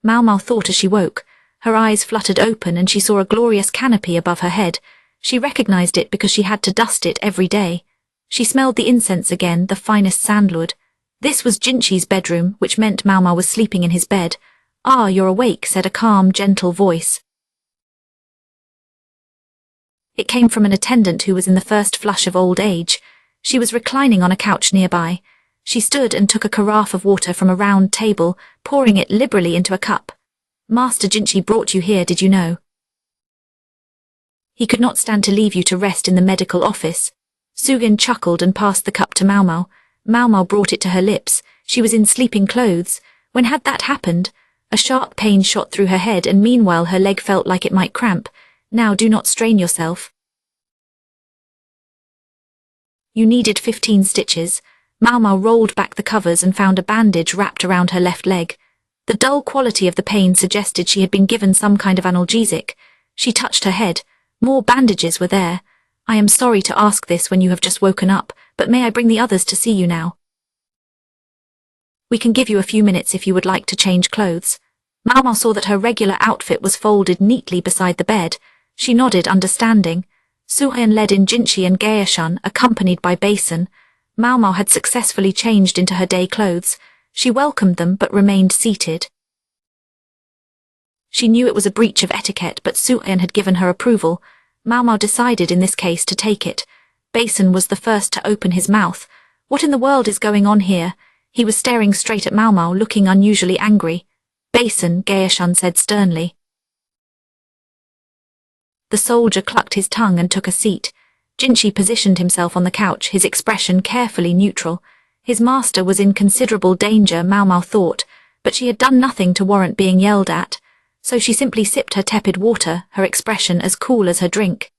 Maomao thought as she woke. Her eyes fluttered open and she saw a glorious canopy above her head. She recognized it because she had to dust it every day. She smelled the incense again, the finest sandalwood. This was Jinchi's bedroom, which meant Maomao was sleeping in his bed. "Ah, you're awake," said a calm, gentle voice. It came from an attendant who was in the first flush of old age. She was reclining on a couch nearby. She stood and took a carafe of water from a round table, pouring it liberally into a cup. "Master Jinchi brought you here, did you know? He could not stand to leave you to rest in the medical office." Sugin chuckled and passed the cup to Maomao. Maomao brought it to her lips. She was in sleeping clothes. When had that happened? A sharp pain shot through her head and meanwhile her leg felt like it might cramp. "Now do not strain yourself. You needed 15 stitches. Maomao rolled back the covers and found a bandage wrapped around her left leg. The dull quality of the pain suggested she had been given some kind of analgesic. She touched her head. More bandages were there. "I am sorry to ask this when you have just woken up, but may I bring the others to see you now? We can give you a few minutes if you would like to change clothes." Maomao saw that her regular outfit was folded neatly beside the bed. She nodded, understanding. Suhayan led in Jinchi and Gaeshan, accompanied by Basin. Maomao had successfully changed into her day clothes. She welcomed them but remained seated. She knew it was a breach of etiquette, but Suhayan had given her approval. Maomao decided in this case to take it. Basin was the first to open his mouth. "What in the world is going on here?" He was staring straight at Maomao, looking unusually angry. "Basin," Gaeshan said sternly. The soldier clucked his tongue and took a seat. Jinchi positioned himself on the couch, his expression carefully neutral. His master was in considerable danger, Maomao thought, but she had done nothing to warrant being yelled at, so she simply sipped her tepid water, her expression as cool as her drink.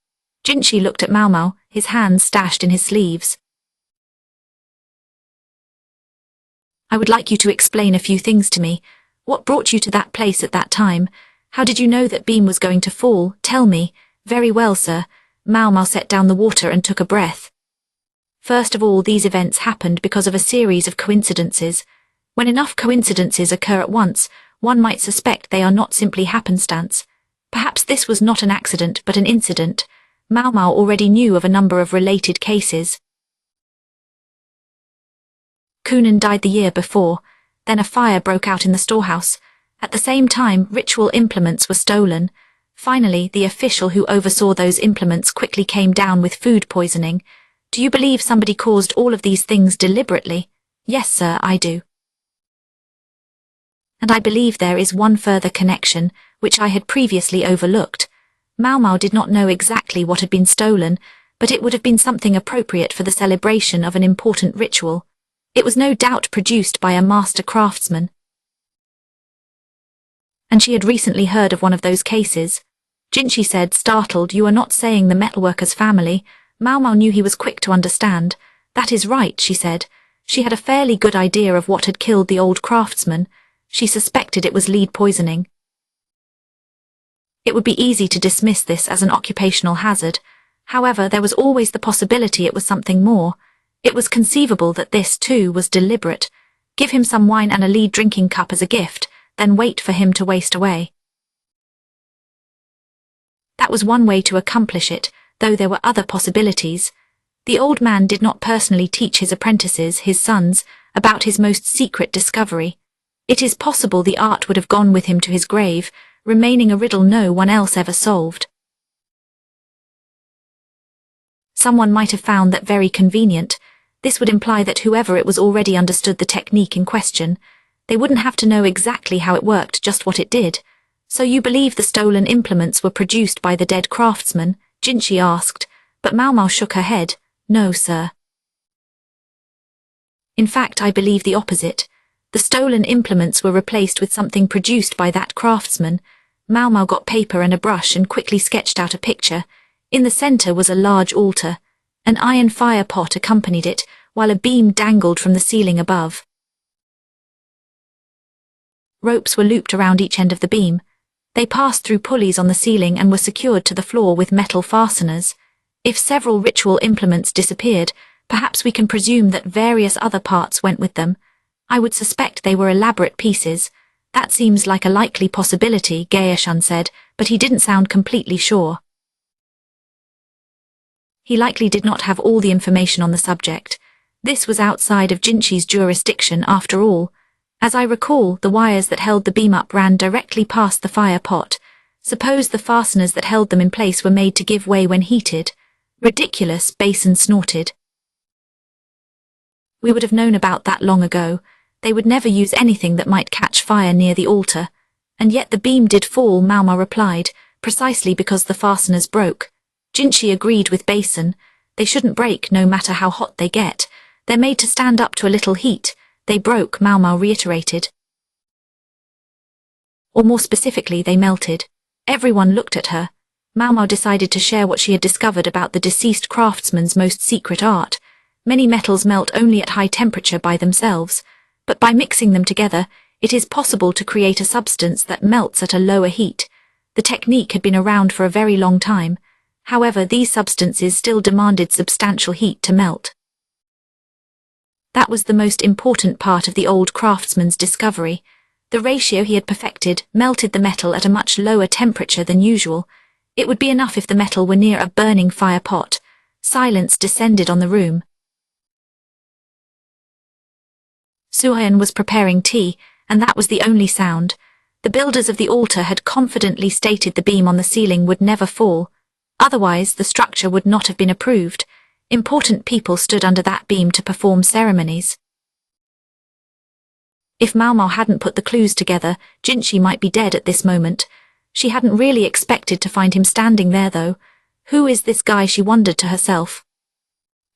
Jinchi looked at Maomao, his hands stashed in his sleeves. "I would like you to explain a few things to me. What brought you to that place at that time? How did you know that beam was going to fall? Tell me." "Very well, sir." Maomao set down the water and took a breath. First of all, these events happened because of a series of coincidences. When enough coincidences occur at once, one might suspect they are not simply happenstance. Perhaps this was not an accident but an incident. Maomao already knew of a number of related cases. Kunan died the year before. Then a fire broke out in the storehouse. At the same time, ritual implements were stolen. Finally, the official who oversaw those implements quickly came down with food poisoning. "Do you believe somebody caused all of these things deliberately?" "Yes, sir, I do. And I believe there is one further connection, which I had previously overlooked. Maomao did not know exactly what had been stolen, but it would have been something appropriate for the celebration of an important ritual. It was no doubt produced by a master craftsman. And she had recently heard of one of those cases. Jinchi said, startled, "You are not saying the metalworker's family?" Maomao knew he was quick to understand. "That is right," she said. She had a fairly good idea of what had killed the old craftsman. She suspected it was lead poisoning. It would be easy to dismiss this as an occupational hazard. However, there was always the possibility it was something more. It was conceivable that this, too, was deliberate. Give him some wine and a lead drinking cup as a gift, then wait for him to waste away. That was one way to accomplish it, though there were other possibilities. The old man did not personally teach his apprentices, his sons, about his most secret discovery. It is possible the art would have gone with him to his grave, remaining a riddle no one else ever solved. Someone might have found that very convenient. This would imply that whoever it was already understood the technique in question. They wouldn't have to know exactly how it worked, just what it did. "So you believe the stolen implements were produced by the dead craftsman?" Jinchi asked, but Maomao shook her head. "No, sir. In fact, I believe the opposite. The stolen implements were replaced with something produced by that craftsman." Maomao got paper and a brush and quickly sketched out a picture. In the center was a large altar. An iron fire pot accompanied it, while a beam dangled from the ceiling above. Ropes were looped around each end of the beam. They passed through pulleys on the ceiling and were secured to the floor with metal fasteners. If several ritual implements disappeared, perhaps we can presume that various other parts went with them. I would suspect they were elaborate pieces. That seems like a likely possibility, Gaeshun said, but he didn't sound completely sure. He likely did not have all the information on the subject. This was outside of Jinchi's jurisdiction after all. As I recall, the wires that held the beam up ran directly past the fire pot. Suppose the fasteners that held them in place were made to give way when heated. Ridiculous, Basin snorted. We would have known about that long ago. They would never use anything that might catch fire near the altar. And yet the beam did fall, Maomao replied, precisely because the fasteners broke. Jinchi agreed with Basin. They shouldn't break no matter how hot they get. They're made to stand up to a little heat. They broke, Maomao reiterated. Or more specifically, they melted. Everyone looked at her. Maomao decided to share what she had discovered about the deceased craftsman's most secret art. Many metals melt only at high temperature by themselves, but by mixing them together, it is possible to create a substance that melts at a lower heat. The technique had been around for a very long time. However, these substances still demanded substantial heat to melt. That was the most important part of the old craftsman's discovery. The ratio he had perfected melted the metal at a much lower temperature than usual. It would be enough if the metal were near a burning fire pot. Silence descended on the room. Suhayan was preparing tea, and that was the only sound. The builders of the altar had confidently stated the beam on the ceiling would never fall. Otherwise, the structure would not have been approved. Important people stood under that beam to perform ceremonies. If Maomao hadn't put the clues together, Jinchi might be dead at this moment. She hadn't really expected to find him standing there, though. Who is this guy, she wondered to herself.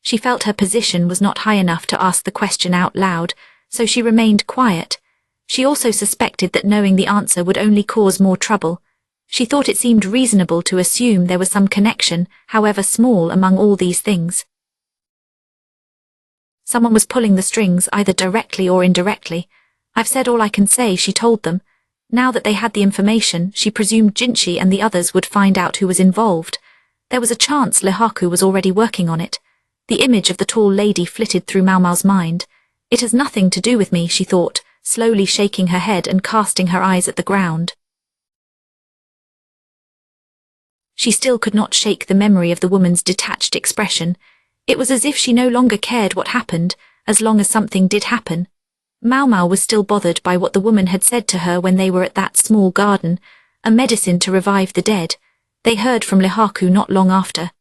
She felt her position was not high enough to ask the question out loud, so she remained quiet. She also suspected that knowing the answer would only cause more trouble. She thought it seemed reasonable to assume there was some connection, however small, among all these things. Someone was pulling the strings, either directly or indirectly. I've said all I can say, she told them. Now that they had the information, she presumed Jinchi and the others would find out who was involved. There was a chance Lihaku was already working on it. The image of the tall lady flitted through Maomao's mind. It has nothing to do with me, she thought, slowly shaking her head and casting her eyes at the ground. She still could not shake the memory of the woman's detached expression. It was as if she no longer cared what happened, as long as something did happen. Maomao was still bothered by what the woman had said to her when they were at that small garden, a medicine to revive the dead. They heard from Lihaku not long after.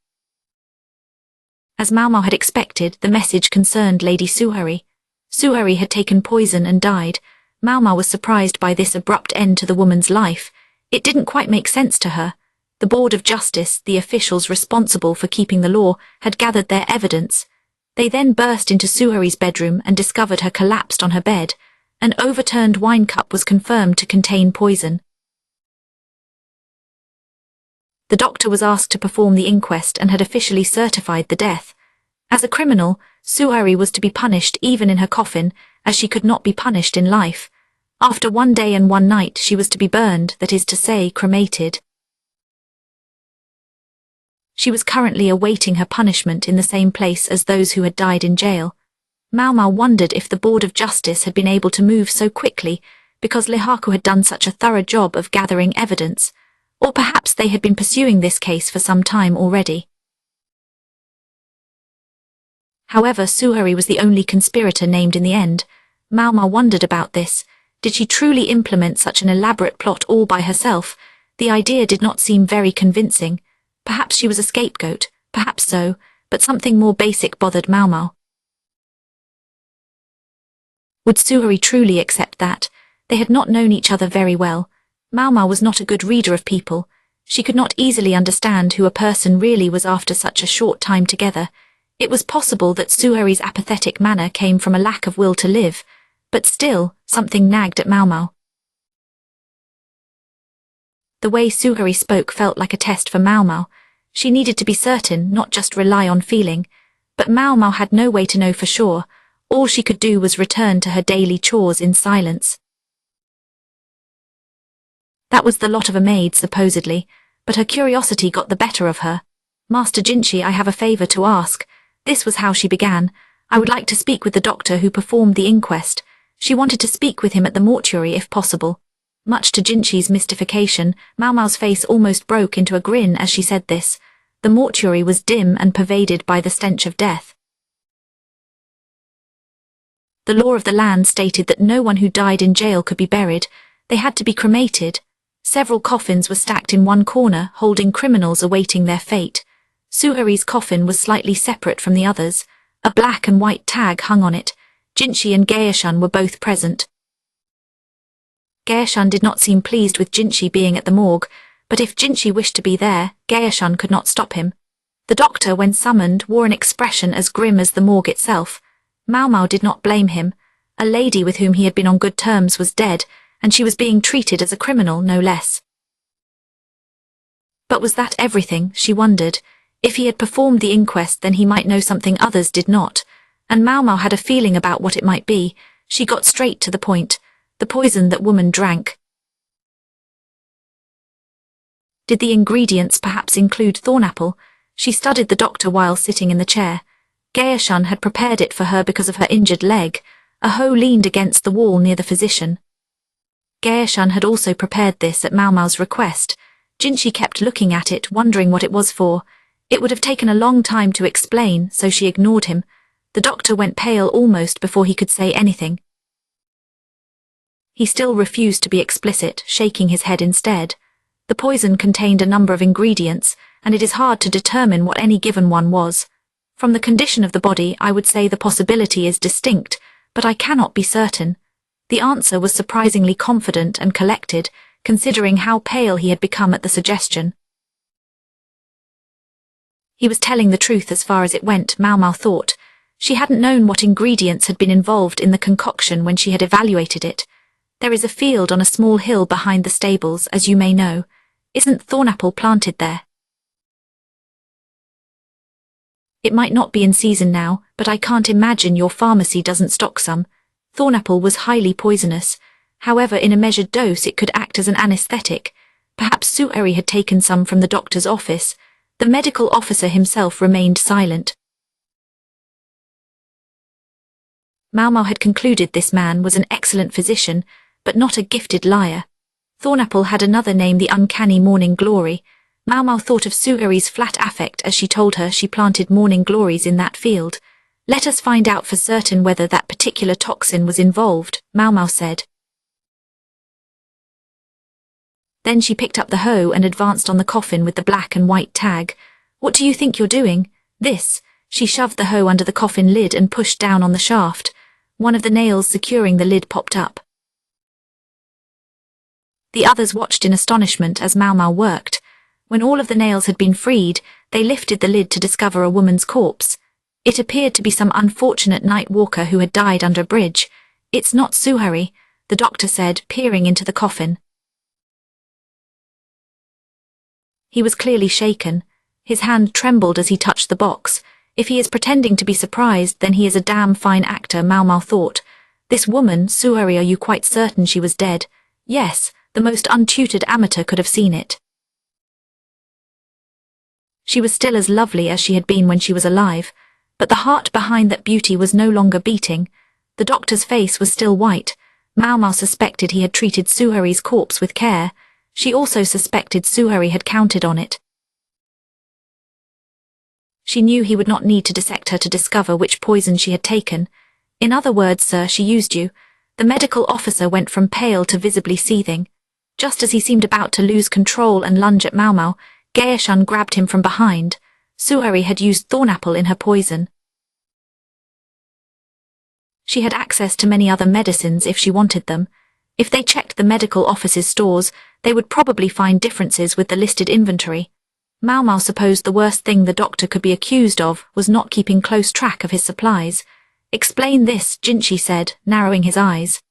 As Maomao had expected, the message concerned Lady Suhari. Suhari had taken poison and died. Maomao was surprised by this abrupt end to the woman's life. It didn't quite make sense to her. The Board of Justice, the officials responsible for keeping the law, had gathered their evidence. They then burst into Suhari's bedroom and discovered her collapsed on her bed. An overturned wine cup was confirmed to contain poison. The doctor was asked to perform the inquest and had officially certified the death. As a criminal, Suhari was to be punished even in her coffin, as she could not be punished in life. After 1 day and 1 night she was to be burned, that is to say, cremated. She was currently awaiting her punishment in the same place as those who had died in jail. Maomao wondered if the Board of Justice had been able to move so quickly because Lihaku had done such a thorough job of gathering evidence, or perhaps they had been pursuing this case for some time already. However, Suhari was the only conspirator named in the end. Maomao wondered about this. Did she truly implement such an elaborate plot all by herself? The idea did not seem very convincing. Perhaps she was a scapegoat, perhaps so, but something more basic bothered Maomao. Would Suhari truly accept that? They had not known each other very well. Maomao was not a good reader of people. She could not easily understand who a person really was after such a short time together. It was possible that Suhari's apathetic manner came from a lack of will to live, but still, something nagged at Maomao. The way Suhari spoke felt like a test for Maomao. She needed to be certain, not just rely on feeling. But Maomao had no way to know for sure. All she could do was return to her daily chores in silence. That was the lot of a maid, supposedly, but her curiosity got the better of her. Master Jinchi, I have a favor to ask. This was how she began. I would like to speak with the doctor who performed the inquest. She wanted to speak with him at the mortuary if possible. Much to Jinchi's mystification, Maomao's face almost broke into a grin as she said this. The mortuary was dim and pervaded by the stench of death. The law of the land stated that no one who died in jail could be buried. They had to be cremated. Several coffins were stacked in one corner, holding criminals awaiting their fate. Suhari's coffin was slightly separate from the others. A black and white tag hung on it. Jinchi and Gaeshun were both present. Gaeshun did not seem pleased with Jinchi being at the morgue, but if Jinchi wished to be there, Gaeshun could not stop him. The doctor, when summoned, wore an expression as grim as the morgue itself. Maomao did not blame him. A lady with whom he had been on good terms was dead, and she was being treated as a criminal, no less. But was that everything, she wondered? If he had performed the inquest, then he might know something others did not, and Maomao had a feeling about what it might be. She got straight to the point. The poison that woman drank. Did the ingredients perhaps include thornapple? She studied the doctor while sitting in the chair. Gaeshun had prepared it for her because of her injured leg. A hoe leaned against the wall near the physician. Gaeshun had also prepared this at Maomao's request. Jinchi kept looking at it, wondering what it was for. It would have taken a long time to explain, so she ignored him. The doctor went pale almost before he could say anything. He still refused to be explicit, shaking his head instead. The poison contained a number of ingredients, and it is hard to determine what any given one was. From the condition of the body, I would say the possibility is distinct, but I cannot be certain. The answer was surprisingly confident and collected, considering how pale he had become at the suggestion. He was telling the truth as far as it went, Maomao thought. She hadn't known what ingredients had been involved in the concoction when she had evaluated it. There is a field on a small hill behind the stables, as you may know. Isn't thornapple planted there? It might not be in season now, but I can't imagine your pharmacy doesn't stock some. Thornapple was highly poisonous. However, in a measured dose it could act as an anesthetic. Perhaps Suhari had taken some from the doctor's office. The medical officer himself remained silent. Maomao had concluded this man was an excellent physician, but not a gifted liar. Thornapple had another name, the uncanny morning glory. Maomao thought of Suhari's flat affect as she told her she planted morning glories in that field. Let us find out for certain whether that particular toxin was involved, Maomao said. Then she picked up the hoe and advanced on the coffin with the black and white tag. What do you think you're doing? This. She shoved the hoe under the coffin lid and pushed down on the shaft. One of the nails securing the lid popped up. The others watched in astonishment as Maomao worked. When all of the nails had been freed, they lifted the lid to discover a woman's corpse. It appeared to be some unfortunate night walker who had died under a bridge. It's not Suhari, the doctor said, peering into the coffin. He was clearly shaken. His hand trembled as he touched the box. If he is pretending to be surprised, then he is a damn fine actor, Maomao thought. This woman, Suhari, are you quite certain she was dead? Yes, the most untutored amateur could have seen it. She was still as lovely as she had been when she was alive, but the heart behind that beauty was no longer beating. The doctor's face was still white. Maomao suspected he had treated Suhari's corpse with care. She also suspected Suhari had counted on it. She knew he would not need to dissect her to discover which poison she had taken. In other words, sir, she used you. The medical officer went from pale to visibly seething. Just as he seemed about to lose control and lunge at Maomao, Gaeshun grabbed him from behind. Suhari had used thornapple in her poison. She had access to many other medicines if she wanted them. If they checked the medical office's stores, they would probably find differences with the listed inventory. Maomao supposed the worst thing the doctor could be accused of was not keeping close track of his supplies. Explain this, Jinchi said, narrowing his eyes.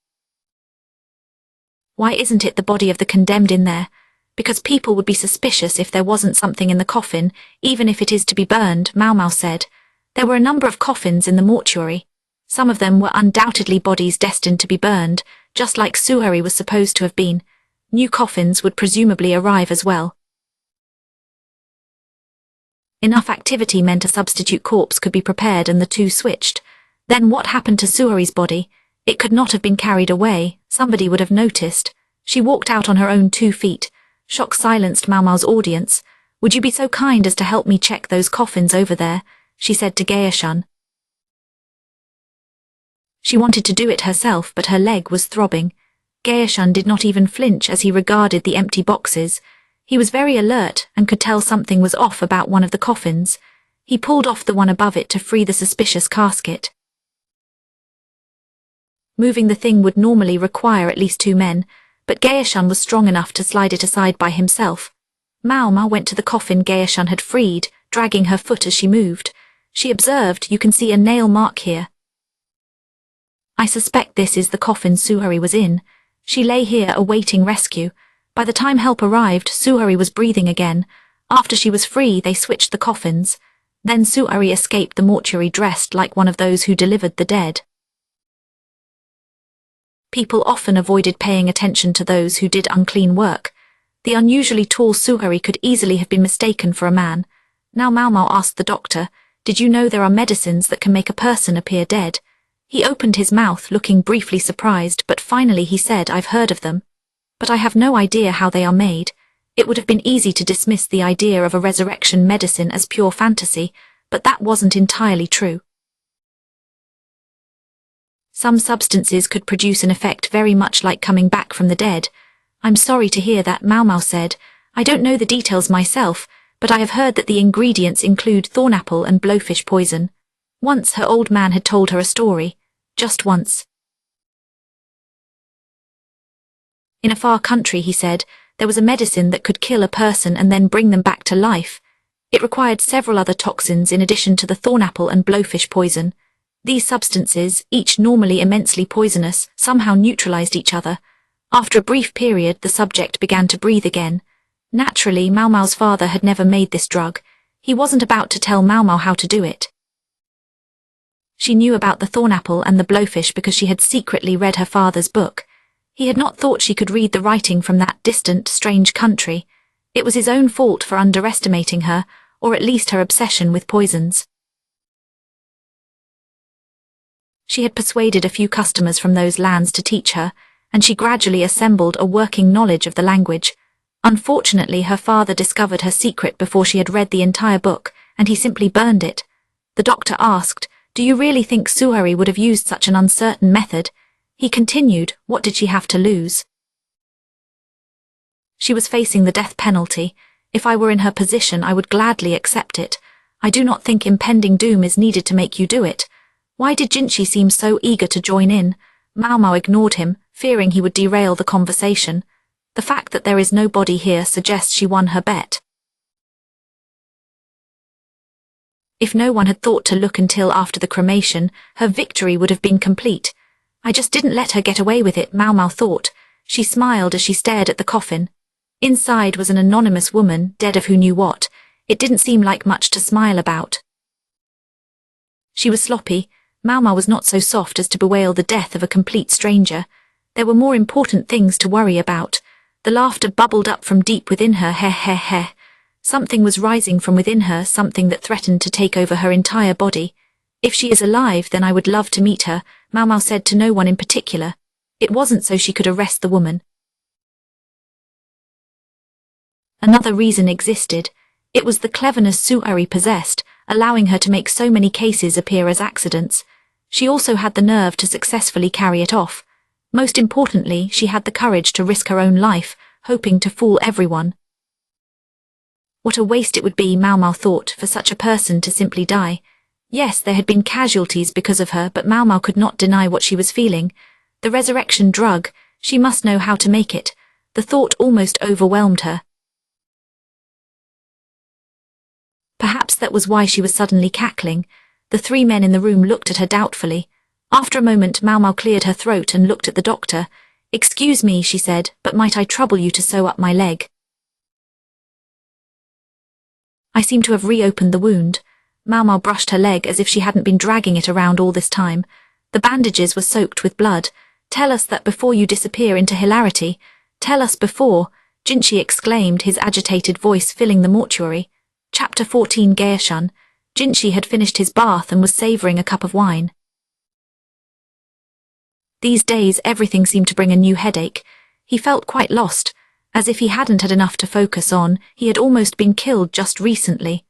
Why isn't it the body of the condemned in there? Because people would be suspicious if there wasn't something in the coffin, even if it is to be burned, Maomao said. There were a number of coffins in the mortuary. Some of them were undoubtedly bodies destined to be burned, just like Suhari was supposed to have been. New coffins would presumably arrive as well. Enough activity meant a substitute corpse could be prepared and the two switched. Then what happened to Suhari's body? It could not have been carried away. Somebody would have noticed. She walked out on her own 2 feet. Shock silenced Maomao's audience. "Would you be so kind as to help me check those coffins over there?" she said to Gaoshun. She wanted to do it herself, but her leg was throbbing. Gaoshun did not even flinch as he regarded the empty boxes. He was very alert and could tell something was off about one of the coffins. He pulled off the one above it to free the suspicious casket. Moving the thing would normally require at least 2 men, but Gaoshun was strong enough to slide it aside by himself. Maomao went to the coffin Gaoshun had freed, dragging her foot as she moved. She observed, "You can see a nail mark here. I suspect this is the coffin Suhari was in. She lay here awaiting rescue. By the time help arrived, Suhari was breathing again. After she was free, they switched the coffins. Then Suhari escaped the mortuary dressed like one of those who delivered the dead." People often avoided paying attention to those who did unclean work. The unusually tall Suhari could easily have been mistaken for a man. Now Maomao asked the doctor, "Did you know there are medicines that can make a person appear dead?" He opened his mouth, looking briefly surprised, but finally he said, "I've heard of them. But I have no idea how they are made." It would have been easy to dismiss the idea of a resurrection medicine as pure fantasy, but that wasn't entirely true. Some substances could produce an effect very much like coming back from the dead. "I'm sorry to hear that," Maomao said. "I don't know the details myself, but I have heard that the ingredients include thornapple and blowfish poison." Once her old man had told her a story. Just once. In a far country, he said, there was a medicine that could kill a person and then bring them back to life. It required several other toxins in addition to the thornapple and blowfish poison. These substances, each normally immensely poisonous, somehow neutralized each other. After a brief period, the subject began to breathe again. Naturally, Maomao's father had never made this drug. He wasn't about to tell Maomao how to do it. She knew about the thornapple and the blowfish because she had secretly read her father's book. He had not thought she could read the writing from that distant, strange country. It was his own fault for underestimating her, or at least her obsession with poisons. She had persuaded a few customers from those lands to teach her, and she gradually assembled a working knowledge of the language. Unfortunately, her father discovered her secret before she had read the entire book, and he simply burned it. The doctor asked, "Do you really think Suhari would have used such an uncertain method?" He continued, "What did she have to lose?" She was facing the death penalty. "If I were in her position, I would gladly accept it. I do not think impending doom is needed to make you do it." Why did Jinchi seem so eager to join in? Maomao ignored him, fearing he would derail the conversation. The fact that there is nobody here suggests she won her bet. If no one had thought to look until after the cremation, her victory would have been complete. "I just didn't let her get away with it," Maomao thought. She smiled as she stared at the coffin. Inside was an anonymous woman, dead of who knew what. It didn't seem like much to smile about. She was sloppy. Maomao was not so soft as to bewail the death of a complete stranger. There were more important things to worry about. The laughter bubbled up from deep within her. Heh heh heh. Something was rising from within her, something that threatened to take over her entire body. "If she is alive, then I would love to meet her," Maomao said to no one in particular. It wasn't so she could arrest the woman. Another reason existed. It was the cleverness Suhari possessed, allowing her to make so many cases appear as accidents. She also had the nerve to successfully carry it off. Most importantly, she had the courage to risk her own life, hoping to fool everyone. What a waste it would be, Maomao thought, for such a person to simply die. Yes, there had been casualties because of her, but Maomao could not deny what she was feeling. The resurrection drug, she must know how to make it. The thought almost overwhelmed her. Perhaps that was why she was suddenly cackling. The 3 men in the room looked at her doubtfully. After a moment, Maomao cleared her throat and looked at the doctor. "Excuse me," she said, "but might I trouble you to sew up my leg? I seem to have reopened the wound." Maomao brushed her leg as if she hadn't been dragging it around all this time. "The bandages were soaked with blood. Tell us that before you disappear into hilarity. Tell us before," Jinchi exclaimed, his agitated voice filling the mortuary. Chapter 14. Gaoshun. Jinchi had finished his bath and was savouring a cup of wine. These days everything seemed to bring a new headache. He felt quite lost, as if he hadn't had enough to focus on. He had almost been killed just recently.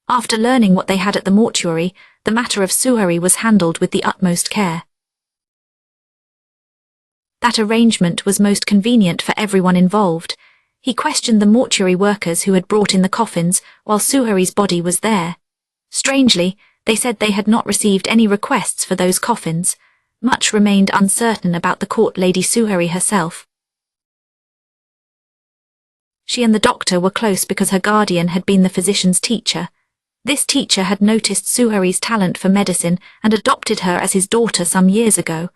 After learning what they had at the mortuary, the matter of Suhari was handled with the utmost care. That arrangement was most convenient for everyone involved. He questioned the mortuary workers who had brought in the coffins while Suhari's body was there. Strangely, they said they had not received any requests for those coffins. Much remained uncertain about the court lady Suhari herself. She and the doctor were close because her guardian had been the physician's teacher. This teacher had noticed Suhari's talent for medicine and adopted her as his daughter some years ago.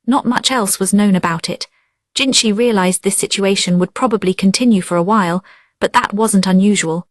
Not much else was known about it. Jinshi realized this situation would probably continue for a while, but that wasn't unusual.